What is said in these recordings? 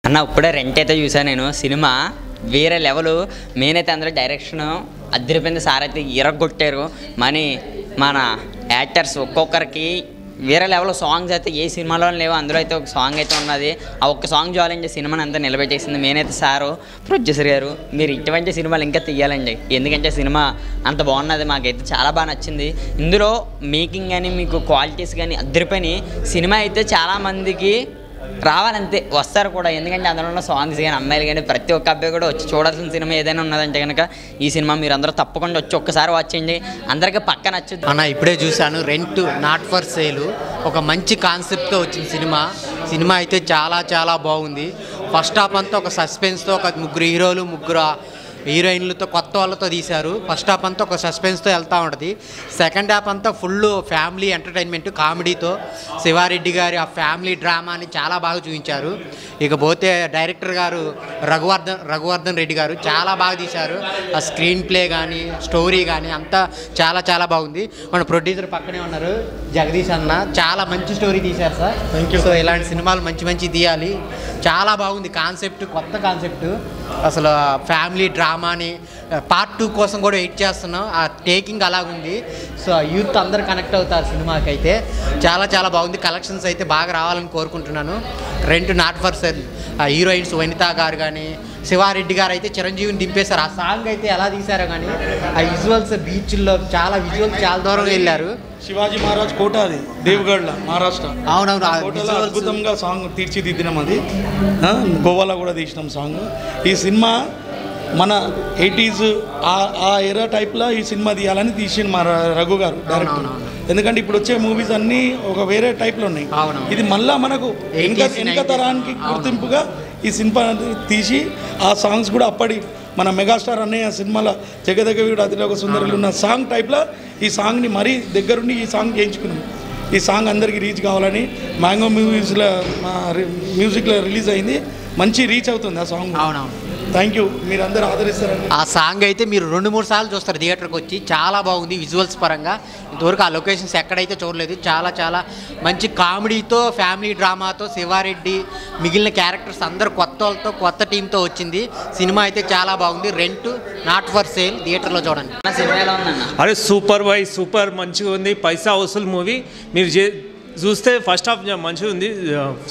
అన్న ఇప్పుడే రెంట్ అయితే చూసాను నేను. సినిమా వేరే లెవెల్. మెయిన్ అయితే అందరూ డైరెక్షన్ అద్దరిపోయింది. సార్ అయితే ఇరగొట్టారు. మన యాక్టర్స్ ఒక్కొక్కరికి వేరే లెవెల్. సాంగ్స్ అయితే ఏ సినిమాలో లేవు, అందులో అయితే ఒక సాంగ్ అయితే ఉన్నది. ఆ ఒక్క సాంగ్ చాలండి సినిమాని అంతా నిలబెట్టేసింది. మెయిన్ అయితే సారు ప్రొడ్యూసర్ గారు మీరు ఇటువంటి సినిమాలు ఇంకా తీయాలండి, ఎందుకంటే సినిమా అంత బాగున్నది. మాకైతే చాలా బాగా నచ్చింది. ఇందులో మేకింగ్ కానీ మీకు క్వాలిటీస్ కానీ అద్దరిపోయినాయి. సినిమా అయితే చాలామందికి రావాలంతే, వస్తారు కూడా. ఎందుకంటే అందులో ఉన్న సాంగ్స్ కానీ అమ్మాయిలు కానీ ప్రతి ఒక్క అబ్బాయి కూడా వచ్చి చూడాల్సిన సినిమా ఏదైనా ఉన్నదంటే కనుక ఈ సినిమా మీరు అందరూ తప్పకుండా వచ్చి ఒక్కసారి వాచ్ చేయండి. అందరికీ పక్క నచ్చుద్ది. అన్న ఇప్పుడే చూశాను రెంట్ నాట్ ఫర్ సేల్. ఒక మంచి కాన్సెప్ట్తో వచ్చిన సినిమా అయితే చాలా చాలా బాగుంది. ఫస్ట్ హాఫ్ అంతా ఒక సస్పెన్స్తో, ఒక ముగ్గురు హీరోలు ముగ్గురు హీరోయిన్లతో కొత్త వాళ్ళతో తీశారు. ఫస్ట్ హాఫ్ అంతా ఒక సస్పెన్స్తో వెళ్తూ ఉంటుంది. సెకండ్ హాఫ్ అంతా ఫుల్ ఫ్యామిలీ ఎంటర్టైన్మెంట్ కామెడీతో శివారెడ్డి గారి ఆ ఫ్యామిలీ డ్రామాని చాలా బాగా చూపించారు. ఇకపోతే డైరెక్టర్ గారు రఘువర్ధన్ రెడ్డి గారు చాలా బాగా తీశారు. ఆ స్క్రీన్ ప్లే కానీ స్టోరీ కానీ అంతా చాలా చాలా బాగుంది. మన ప్రొడ్యూసర్ పక్కనే ఉన్నారు జగదీష్ అన్న, చాలా మంచి స్టోరీ తీశారు సార్. Thank you. సో ఇలాంటి సినిమాలు మంచి తీయాలి. చాలా బాగుంది కాన్సెప్ట్, కొత్త కాన్సెప్ట్. అసలు ఫ్యామిలీ డ్రామాని పార్ట్ 2 కోసం కూడా వెయిట్ చేస్తున్నాం. ఆ టేకింగ్ అలాగుంది. సో యూత్ అందరు కనెక్ట్ అవుతారు సినిమాకి. అయితే చాలా చాలా బాగుంది. కలెక్షన్స్ అయితే బాగా రావాలని కోరుకుంటున్నాను. Rent not for sale. ఆ హీరోయిన్స్ వనిత గారు కానీ శివారెడ్డి గారు అయితే చిరంజీవిని దింపేశారు. ఆ సాంగ్ అయితే ఎలా తీశారో కానీ ఆ విజువల్స్ బీచ్ల్లో చాలా విజువల్స్ చాలా దూరం వెళ్ళారు. శివాజీ మహారాజ్ కోట, అది దేవగఢ్లో మహారాష్ట్ర. అవునవును, అద్భుతంగా సాంగ్ తీర్చిదిద్దినాం. అది గోవాలో కూడా తీసినాం సాంగ్. ఈ సినిమా మన 80s ఆ ఎరా టైప్లో ఈ సినిమా తీయాలని తీసిన మా రఘు గారు డైరెక్టర్. ఎందుకంటే ఇప్పుడు వచ్చే మూవీస్ అన్నీ ఒక వేరే టైప్లో ఉన్నాయి. ఇది మళ్ళీ మనకు వెనక తరానికి గుర్తింపుగా ఈ సినిమా తీసి ఆ సాంగ్స్ కూడా అప్పటి మన మెగాస్టార్ అన్నయ్య సినిమాలో జగదగవీడు అతిలోక సుందరులు ఉన్న సాంగ్ టైప్లో ఈ సాంగ్ని మరీ దగ్గరుండి ఈ సాంగ్ చేయించుకున్నాం. ఈ సాంగ్ అందరికీ రీచ్ కావాలని మ్యాంగో మ్యూజిక్లో రిలీజ్ అయింది. మంచి రీచ్ అవుతుంది ఆ సాంగ్. అవునవును, థ్యాంక్ యూ. మీరు అందరూ ఆదరిస్తారండి. ఆ సాంగ్ అయితే మీరు 2-3 సార్లు చూస్తారు థియేటర్కి వచ్చి. చాలా బాగుంది విజువల్స్ పరంగా. ఇంతవరకు ఆ లొకేషన్స్ ఎక్కడైతే చూడలేదు. చాలా చాలా మంచి కామెడీతో ఫ్యామిలీ డ్రామాతో శివారెడ్డి మిగిలిన క్యారెక్టర్స్ అందరు కొత్త వాళ్ళతో కొత్త టీంతో వచ్చింది. సినిమా అయితే చాలా బాగుంది. Rent not for sale. థియేటర్లో చూడండి. అరే సూపర్ బాయ్, సూపర్ మంచిగా ఉంది. పైసా వసూల్ మూవీ. మీరు చూస్తే ఫస్ట్ హాఫ్ మంచిగా ఉంది,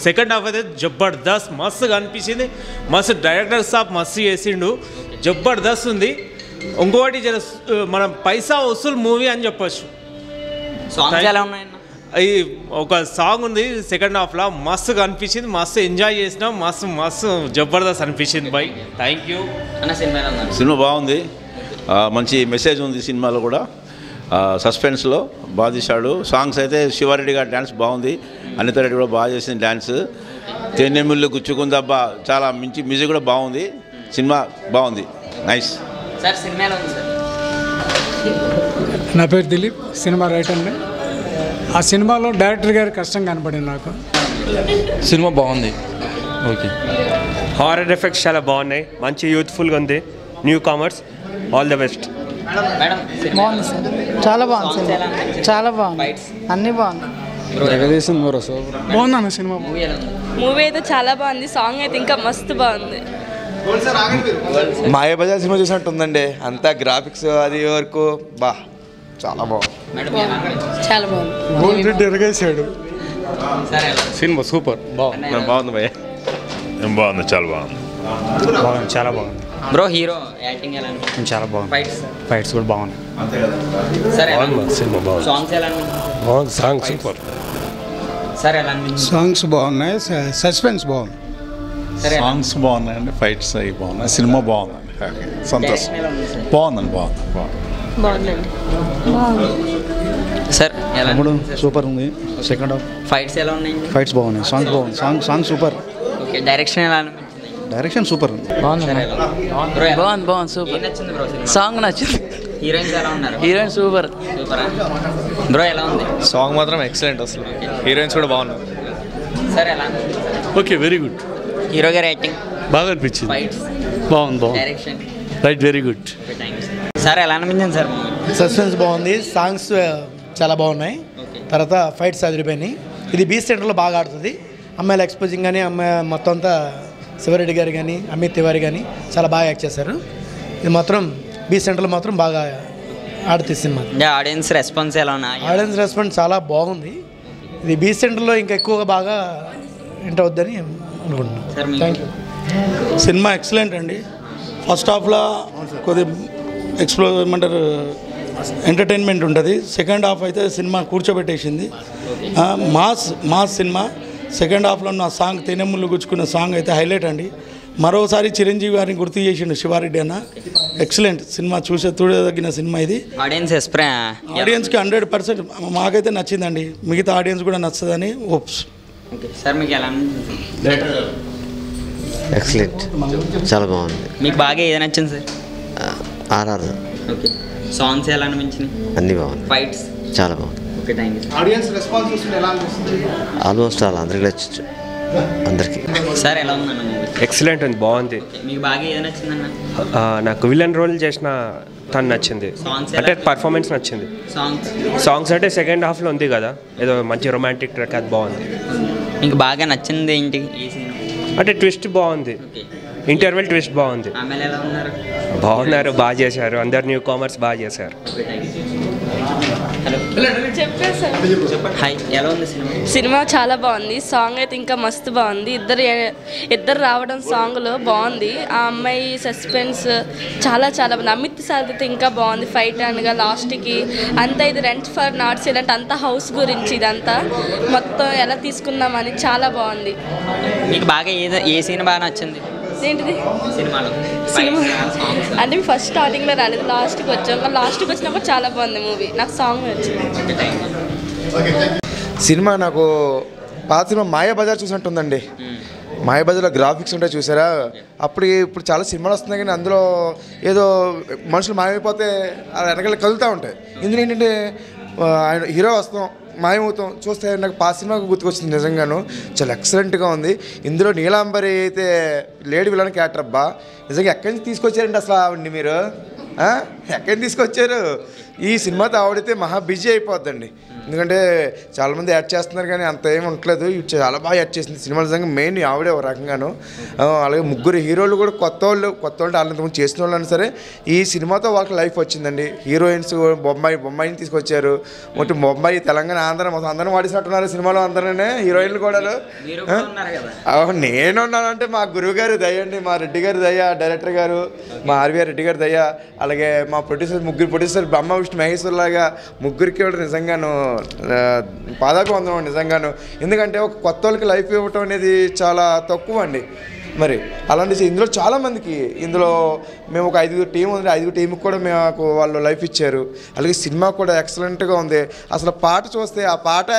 సెకండ్ హాఫ్ అయితే జబర్దస్త్ మస్తుగా అనిపించింది. మస్తు డైరెక్టర్ సాబ్ మస్తు చేసిండు, జబర్దస్త్ ఉంది. ఇంకోటి మనం పైసా వసూల్ మూవీ అని చెప్పచ్చు. ఈ ఒక సాంగ్ ఉంది సెకండ్ హాఫ్లో, మస్తుగా అనిపించింది, మస్తు ఎంజాయ్ చేసినాం, మస్తు జబర్దస్త్ అనిపించింది బాయ్. Thank you. సినిమా బాగుంది, మంచి మెసేజ్ ఉంది సినిమాలో కూడా. సస్పెన్స్లో బాగా తీశాడు. సాంగ్స్ అయితే శివారెడ్డి గారి డ్యాన్స్ బాగుంది, అనిత రెడ్డి కూడా బాగా చేసింది డ్యాన్స్. తెన్నెముళ్ళు గుచ్చుకుందబ్బా చాలా మంచి మ్యూజిక్ కూడా బాగుంది. సినిమా బాగుంది, నైస్. నా పేరు దిలీప్, సినిమా రైటర్ని. ఆ సినిమాలో డైరెక్టర్ గారి కష్టం కనపడింది నాకు. సినిమా బాగుంది. ఓకే, హారర్ ఎఫెక్ట్స్ చాలా బాగున్నాయి, మంచి యూత్ఫుల్గా ఉంది. New commerce, all the best. బాగుంది సార్, చాలా బాగుంది సినిమా, చాలా బాగుంది, అన్నీ బాగుంది. బాగుందన్న సినిమా. మూవీ అయితే చాలా బాగుంది, సాంగ్ అయితే ఇంకా మస్తు బాగుంది. మాయాబజార్ సినిమా చూసినట్టు ఉందండి, అంతా గ్రాఫిక్స్ అది వరకు చాలా బాగుంది. చాలా బాగుంది. ఎరగేసాడు సినిమా సూపర్ బాగుంది భయ్య. బాగుంది, చాలా బాగుంది, చాలా బాగుంది. బ్రో హీరో యాక్టింగ్ ఎలా అనిపించింది? చాలా బాగుంది. ఫైట్స్ కూడా బాగుంది. సరే సినిమా బాగుంది. సాంగ్స్ ఎలా అనిపించింది? బాగుంది, సాంగ్ సూపర్. సరే ఎలా అనిపించింది? సాంగ్స్ బాగున్నాయి, సస్పెన్స్ బాగుంది. సాంగ్స్ బాగున్నాయండి, ఫైట్స్ అవి బాగున్నాయి, సినిమా బాగుందండి, సంతోషం. బాగుందండి, బాగుందండి. సార్ ఎలా సూపర్ ఉంది. సెకండ్ హాఫ్ ఫైట్స్ ఎలా ఉన్నాయి? ఫైట్స్ బాగున్నాయి, సాంగ్స్ బాగుంది, సాంగ్ సూపర్. ఓకే, డైరెక్షన్ ఎలా అనిపించింది? డైరెక్షన్ సూపర్ ఉంది. బాగుంది సూపర్. నచ్చింది బ్రో సాంగ్ నచ్చింది. హీరోయిన్స్ ఎలా ఉన్నారు? Heroine super. బ్రో ఎలా ఉంది? సాంగ్ మాత్రం ఎక్సలెంట్, అసలు హీరోయిన్స్ కూడా బాగున్నారు. సార్ ఎలా అనిపించింది? Okay, very good. హీరో గారి యాక్టింగ్ బాగా అనిపించింది. ఫైట్స్ బాగుంది. Direction right, very good. Sir ఎలా అనిపించింది సార్? సస్పెన్స్ బాగుంది, సాంగ్స్ చాలా బాగున్నాయి, తర్వాత ఫైట్స్ అదిరిపోయినాయి. ఇది బీచ్ సెంటర్లో బాగా ఆడుతుంది. అమ్మాయిల ఎక్స్పోజింగ్ కానీ అమ్మాయి మొత్తం అంతా శివరెడ్డి గారు కానీ అమిత్ తివారీ కానీ చాలా బాగా యాక్ట్ చేశారు. ఇది మాత్రం బీ సెంటర్లో మాత్రం బాగా ఆడుతుంది సినిమా. ఆడియన్స్ రెస్పాన్స్ ఎలా ఉన్నా? ఆడియన్స్ రెస్పాన్స్ చాలా బాగుంది. ఇది బీ సెంటర్లో ఇంకా ఎక్కువగా బాగా ఎంటర్ అవుద్దని అనుకుంటున్నాను. Thank you. సినిమా ఎక్సలెంట్ అండి. ఫస్ట్ హాఫ్లో కొద్ది ఏమంటారు ఎంటర్టైన్మెంట్ ఉంటుంది. సెకండ్ హాఫ్ అయితే సినిమా కూర్చోబెట్టేసింది. Mass cinema. సెకండ్ హాఫ్లో ఉన్న సాంగ్ తేనెముళ్ళు గుచ్చుకున్న సాంగ్ అయితే హైలైట్ అండి. మరోసారి చిరంజీవి గారిని గుర్తు చేసిండు శివారెడ్డి అన్న. ఎక్సలెంట్ సినిమా, చూడదగిన సినిమా ఇది. ఆడియన్స్కి 100% మాకైతే నచ్చిందండి. మిగతా ఆడియన్స్ కూడా నచ్చదని హోప్స్. సార్ మీకు ఎలా ఎక్సలెంట్, చాలా బాగుంది. మీకు బాగా ఏది నచ్చింది సార్? ఆర్ఆర్. ఓకే. సాంగ్స్ ఎలా అనిపించినాయి? అన్నీ బాగుంది. ఫైట్స్ చాలా బాగుంది. Okay, thank you. Audience response చూస్తుంటే ఎలా అనిపిస్తుంది? ఆల్మోస్ట్ అలా అందరికీ నచ్చచ్చు. అందరికీ. సార్ ఎలా ఉందన్న మూవీ? ఎక్సలెంట్ ఉంది, బాగుంది. మీకు బాగా ఏది నచ్చిందన్న? నాకు విలన్ రోల్ చేసిన తను నచ్చింది, అంటే పర్ఫార్మెన్స్ నచ్చింది. సాంగ్స్ అంటే సెకండ్ హాఫ్లో ఉంది కదా, ఏదో మంచి రొమాంటిక్ ట్రాక్, అది బాగుంది. మీకు బాగా నచ్చింది ఏంటి? అంటే ట్విస్ట్ బాగుంది, ఇంటర్వెల్ ట్విస్ట్ బాగుంది. బాగున్నారు, బాగా చేశారు. అందరు న్యూ కామర్స్ బాగా చేశారు. సినిమా చాలా బాగుంది. సాంగ్ అయితే ఇంకా మస్తు బాగుంది. ఇద్దరు రావడం సాంగ్లో బాగుంది. ఆ అమ్మాయి సస్పెన్స్ చాలా బాగుంది. అమిత్ సార్ అయితే ఇంకా బాగుంది. ఫైట్ అనగా లాస్ట్కి అంతా ఇది రెంట్ ఫర్ నాట్స్ ఇలాంటి అంతా హౌస్ గురించి ఇదంతా మొత్తం ఎలా తీసుకున్నామని చాలా బాగుంది. మీకు బాగా ఏ సీన్ బాగా నచ్చింది ఏంటిది సినిమాలో? సినిమా అంటే ఫస్ట్ స్టార్టింగ్లో రాలేదు, లాస్ట్కి వచ్చాం. లాస్ట్కి వచ్చినప్పుడు చాలా బాగుంది మూవీ. నాకు సాంగ్ నచ్చింది. సినిమా నాకు పాత సినిమా మాయాబజార్ చూసినట్టుందండి. మాయాబజార్లో గ్రాఫిక్స్ ఉంటాయి చూసారా, ఇప్పుడు చాలా సినిమాలు వస్తున్నాయి కానీ అందులో ఏదో మనుషులు మాయమైపోతే వెనకాల కదులుతూ ఉంటాయి. ఇందులో ఏంటంటే ఆయన హీరో వస్తాం, మాయమవుతాం, చూస్తే నాకు పాత సినిమాకు గుర్తుకొచ్చింది. నిజంగాను చాలా ఎక్సలెంట్గా ఉంది. ఇందులో నీలాంబరి అయితే లేడీ విలన్ క్యారెక్టర్. అబ్బా నిజంగా ఎక్కడి నుంచి తీసుకొచ్చారండి అసలు ఆవిడ్ని మీరు? ఎక్కడి నుంచి తీసుకొచ్చారు? ఈ సినిమాతో ఆవిడైతే మహా బిజీ అయిపోద్దండి. ఎందుకంటే చాలామంది యాడ్ చేస్తున్నారు కానీ అంత ఏమి ఉండలేదు. చాలా బాగా యాడ్ చేసింది సినిమా. నిజంగా మెయిన్ ఆవిడే ఒక రకంగాను. అలాగే ముగ్గురు హీరోలు కూడా కొత్త వాళ్ళు వాళ్ళంతకుముందు చేసిన వాళ్ళు అయినా సరే ఈ సినిమాతో వాళ్ళకి లైఫ్ వచ్చిందండి. హీరోయిన్స్ బొమ్మాయిని తీసుకొచ్చారు. మొత్తం బొమ్మాయి, తెలంగాణ, ఆంధ్ర మొత్తం అందరం వాడిసినట్టున్నారు సినిమాలో. అందరనే హీరోయిన్లు కూడా. నేనున్నానంటే మా గురువు గారి దయ అండి, మా రెడ్డి గారి దయ, డైరెక్టర్ గారు మా ఆర్వీఆర్ రెడ్డి గారి దయ, అలాగే మా ముగ్గురు ప్రొడ్యూసర్ బ్రహ్మ విష్ణు మహేశ్వర్ లాగా ముగ్గురికి కూడా నిజంగాను పాదాభివందనం నిజంగాను. ఎందుకంటే ఒక కొత్త వాళ్ళకి లైఫ్ ఇవ్వటం అనేది చాలా తక్కువ అండి. మరి అలాంటి ఇందులో చాలామందికి, ఇందులో మేము ఒక 5 టీం ఉంది, 5 టీంకి కూడా మాకు వాళ్ళు లైఫ్ ఇచ్చారు. అలాగే సినిమా కూడా ఎక్సలెంట్గా ఉంది. అసలు పాట చూస్తే ఆ పాట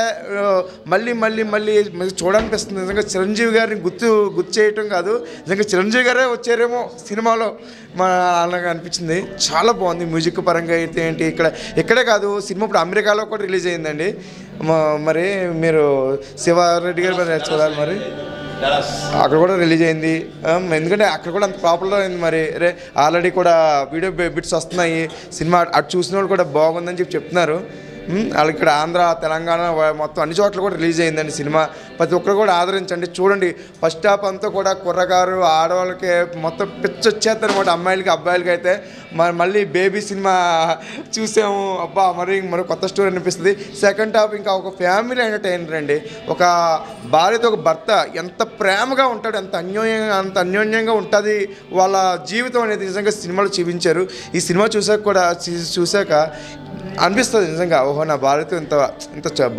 మళ్ళీ మళ్ళీ మళ్ళీ చూడాలనిపిస్తుంది. నిజంగా చిరంజీవి గారిని గుర్తు చేయటం కాదు, నిజంగా చిరంజీవి గారే వచ్చారేమో సినిమాలో అలాగా అనిపించింది. చాలా బాగుంది. మ్యూజిక్ పరంగా అయితే ఏంటి, ఇక్కడే కాదు సినిమా ఇప్పుడు అమెరికాలో కూడా రిలీజ్ అయిందండి. మరి మీరు శివారెడ్డి గారి మీద చూడాలి, మరి అక్కడ కూడా రిలీజ్ అయింది. ఎందుకంటే అక్కడ కూడా అంత పాపులర్ అయింది. మరి ఆల్రెడీ కూడా వీడియో బిట్స్ వస్తున్నాయి. సినిమా అటు చూసిన వాళ్ళు కూడా బాగుందని చెప్తున్నారు. వాళ్ళకి ఇక్కడ ఆంధ్ర, తెలంగాణ మొత్తం అన్ని చోట్ల కూడా రిలీజ్ అయిందండి సినిమా. ప్రతి ఒక్కరు కూడా ఆదరించండి, చూడండి. ఫస్ట్ హాఫ్ అంతా కూడా కుర్రగారు ఆడవాళ్ళకి మొత్తం పిచ్చి వచ్చేస్తారు అనమాట. అమ్మాయిలకి అబ్బాయిలకి అయితే మళ్ళీ బేబీ సినిమా చూసాము. అబ్బా మరి కొత్త స్టోరీ అనిపిస్తుంది. సెకండ్ హాఫ్ ఇంకా ఒక ఫ్యామిలీ ఎంటర్టైనర్ అండి. ఒక భార్యతో ఒక భర్త ఎంత ప్రేమగా ఉంటాడు, అంత అన్యోన్యంగా ఉంటుంది వాళ్ళ జీవితం అనేది నిజంగా సినిమాలో చూపించారు. ఈ సినిమా చూసాక అనిపిస్తుంది నిజంగా, ఓహో నా భార్యతో ఇంత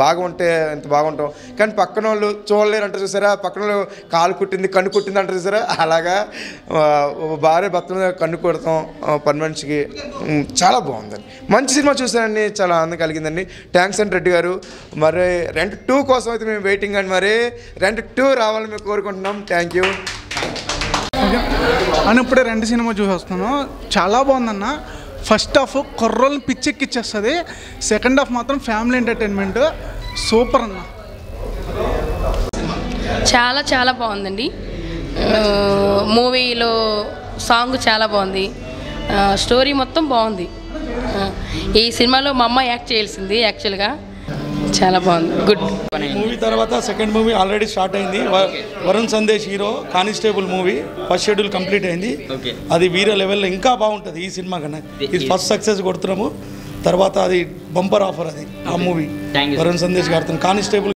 బాగా ఉంటే ఎంత బాగుంటాం. కానీ పక్కన వాళ్ళు చూడలేరు అంటారు చూసారా, పక్కన వాళ్ళు కాలు కుట్టింది కన్ను కుట్టింది అంటారు చూసారా, అలాగా భార్య భర్త కన్ను కొడతాం పని మనిషికి. చాలా బాగుందండి, మంచి సినిమా చూసానండి, చాలా ఆనందం కలిగిందండి. థ్యాంక్స్ అండి రెడ్డి గారు. మరి రెంట్ 2 కోసం అయితే మేము వెయిటింగ్ అండి. మరి రెంట్ 2 రావాలని మేము కోరుకుంటున్నాం. Thank you. అని ఇప్పుడే రెంట్ సినిమా చూసి వస్తున్నాను. చాలా బాగుందన్న. ఫస్ట్ హాఫ్ కుర్రోళ్ళని పిచ్చెక్కిచ్చేస్తుంది, సెకండ్ హాఫ్ మాత్రం ఫ్యామిలీ ఎంటర్టైన్మెంట్ సూపర్ అన్న. చాలా బాగుందండి. మూవీలో సాంగ్ చాలా బాగుంది, స్టోరీ మొత్తం బాగుంది. ఈ సినిమాలో మా అమ్మ యాక్ట్ చేయాల్సింది యాక్చువల్గా. చాలా బాగుంది గుడ్ మూవీ తర్వాత సెకండ్ మూవీ ఆల్రెడీ స్టార్ట్ అయింది. Varun Sandesh hero constable movie first schedule complete అయింది. అది వీర లెవెల్లో ఇంకా బాగుంటుంది ఈ సినిమా కన్నా. ఇది ఫస్ట్ సక్సెస్ కొడుతున్నాము. తర్వాత అది బంపర్ ఆఫర్ అది ఆ మూవీ వరుణ్ సందేశ్ గారితో కానిస్టేబుల్